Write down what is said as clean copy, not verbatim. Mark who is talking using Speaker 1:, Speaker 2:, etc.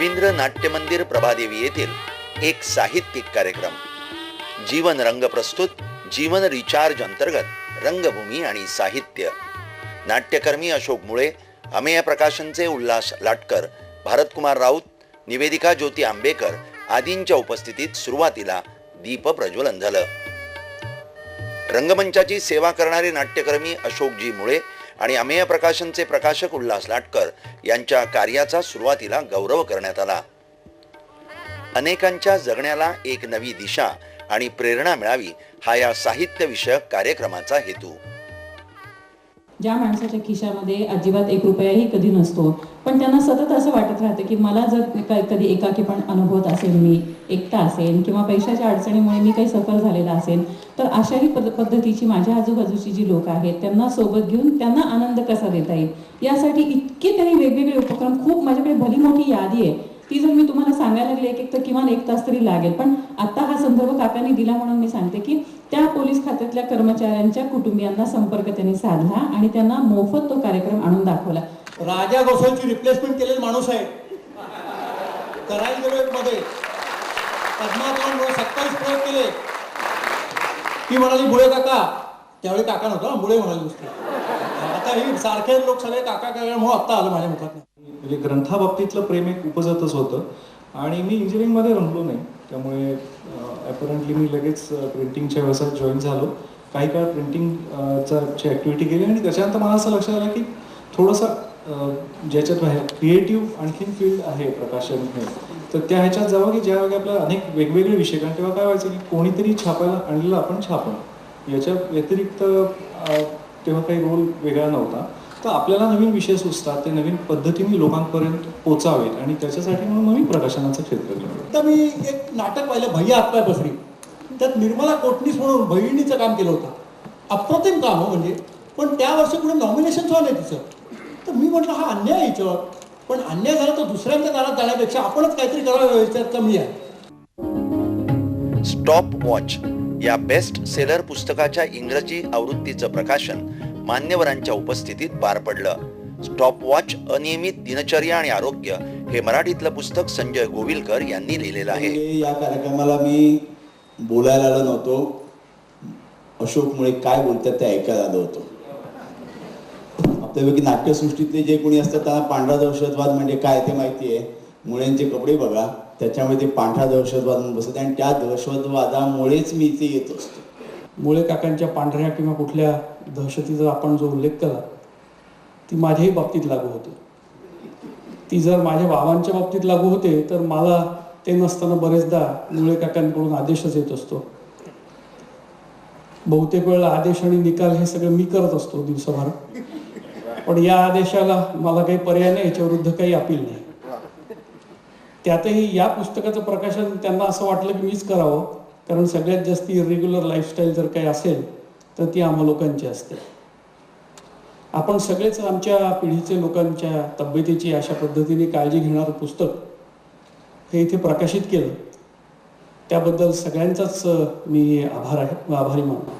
Speaker 1: रवींद्र नाट्य मंदिर प्रभादेवी येथील एक साहित्यिक कार्यक्रम जीवन रंग प्रस्तुत जीवन रिचार्ज अंतर्गत रंगभूमी आणि साहित्य नाट्यकर्मी अशोक मुळे, अमेय प्रकाशनचे उल्हास लाटकर, भारतकुमार राऊत, निवेदिका ज्योती आंबेकर आदींच्या उपस्थितीत सुरुवातीला दीप प्रज्वलन झालं. रंगमंचाची सेवा करणारे नाट्यकर्मी अशोकजी मुळे आणि अमेय प्रकाशनचे प्रकाशक उल्हास लाटकर यांच्या कार्याचा सुरुवातीला गौरव करण्यात आला. अनेकांच्या जगण्याला एक नवी दिशा आणि प्रेरणा मिळावी हा या साहित्य विषयक कार्यक्रमाचा हेतू.
Speaker 2: ज्या माणसाच्या खिशामध्ये अजिबात एक रुपयाही कधी नसतो, पण त्यांना सतत असं वाटत राहतं की मला जर कधी एकाकीपण अनुभवत असेल, मी एकटा असेल किंवा पैशाच्या अडचणीमुळे मी काही सफर झालेला असेल, तर अशाही पद्धतीची माझ्या आजूबाजूची जी लोक आहेत त्यांना सोबत घेऊन त्यांना आनंद कसा देता येईल यासाठी इतके काही वेगवेगळे उपक्रम, खूप माझ्याकडे भली मोठी यादी आहे. ती जर मी तुम्हाला सांगायला लागले एक तर किमान 1 तास तरी लागेल. पण आता हा संदर्भ काकांनी दिला म्हणून मी सांगते की त्या पोलीस खात्यातल्या कर्मचाऱ्यांच्या कुटुंबियांना संपर्क त्यांनी साधला आणि त्यांना मोफत तो कार्यक्रम आणून दाखवला.
Speaker 3: राजा गोसावीची रिप्लेसमेंट केलेला माणूस आहे. करायला मध्ये पद्मावत 27 प्रयोग केले. ती म्हणाली मुळे काका, त्यावेळी काका नव्हता, मुळे म्हणाली नुसते. आता ही सारखे लोक सगळे काका काका म्हणून आत्ता आलं माझ्या मुखात.
Speaker 4: म्हणजे ग्रंथाबाबतीतलं प्रेम एक उपजतच होतं आणि मी इंजिनिअरिंगमध्ये रमलो नाही, त्यामुळे ॲपरंटली मी लगेच प्रिंटिंगच्या व्यवसायात जॉईन झालो. काही काळ प्रिंटिंगची ॲक्टिव्हिटी केली आणि त्याच्यानंतर मला असं लक्षात आलं की थोडंसं ज्याच्यात क्रिएटिव्ह आणखीन फील्ड आहे प्रकाशन हे, तर त्या ह्याच्यात जावं की ज्यावेळी आपल्याला अनेक वेगवेगळे विषय, कारण तेव्हा काय व्हायचं की कोणीतरी छापायला आणलेलं आपण छापणं, याच्या व्यतिरिक्त तेव्हा काही रोल वेगळा नव्हता. तर आपल्याला नवीन विषय सुचतात, ते नवीन पद्धतीने लोकांपर्यंत पोचावेत आणि त्याच्यासाठी म्हणून मी प्रकाशनाचं क्षेत्र घेतलं.
Speaker 3: तर मी एक नाटक पाहिलं, भैया हातपाय पसरी. त्यात निर्मला कोटणीस म्हणून बहिणीचं काम केलं होतं. अप्रतिम काम हो म्हणजे. पण त्या वर्षी कुठे नॉमिनेशन झालं नाही तिचं. तर मी म्हटलं हा अन्याय आहे याच्यावर. पण अन्याय झाला तर दुसऱ्यांच्या दारात जाण्यापेक्षा आपणच काहीतरी करावं याच्यात कमी आहे.
Speaker 1: स्टॉप वॉच या बेस्ट सेलर पुस्तकाच्या इंग्रजी आवृत्तीचं प्रकाशन मान्यवरांच्या उपस्थितीत पार पडलं. स्टॉप वॉच अनियमित दिनचर्या आणि आरोग्य हे मराठीतलं पुस्तक संजय गोविलकर यांनी लिहिलेलं आहे.
Speaker 5: या कार्यक्रमाला मी बोलायला आलो नव्हतो, अशोक मुळे काय बोलतात ते ऐकायला आलो होतो. आपल्यापैकी नाट्यसृष्टीतले जे कोणी असतात त्यांना पांढरा दहशतवाद म्हणजे काय ते माहिती आहे. मुळ्यांचे कपडे बघा, त्याच्यामुळे ते पांढरा दहशतवाद म्हणून बसत आणि त्या दहशतवादामुळेच मी इथे येत असतो.
Speaker 3: मुळे काकांच्या पांढऱ्या किंवा कुठल्या दहशतीचा आपण जो उल्लेख केला ती माझ्याही बाबतीत लागू होते. ती जर माझ्या बाबांच्या बाबतीत लागू होते तर मला ते नसताना बरेचदा मुळे काकांकडून आदेशच येत असतो. बहुतेक वेळेला आदेश आणि निकाल हे सगळं मी करत असतो दिवसभर. पण या आदेशाला मला काही पर्याय नाही, याच्या विरुद्ध काही अपील नाही. त्यातही या पुस्तकाचं प्रकाशन त्यांना असं वाटलं की मीच करावं, कारण सगळ्यात जास्त इरेग्युलर लाईफस्टाईल जर काही असेल तर ती आम्हा लोकांची असते. आपण सगळेच आमच्या पिढीचे लोकांच्या तब्येतीची अशा पद्धतीने काळजी घेणारं पुस्तक हे इथे प्रकाशित केलं, त्याबद्दल सगळ्यांचाच मी आभारी मानतो.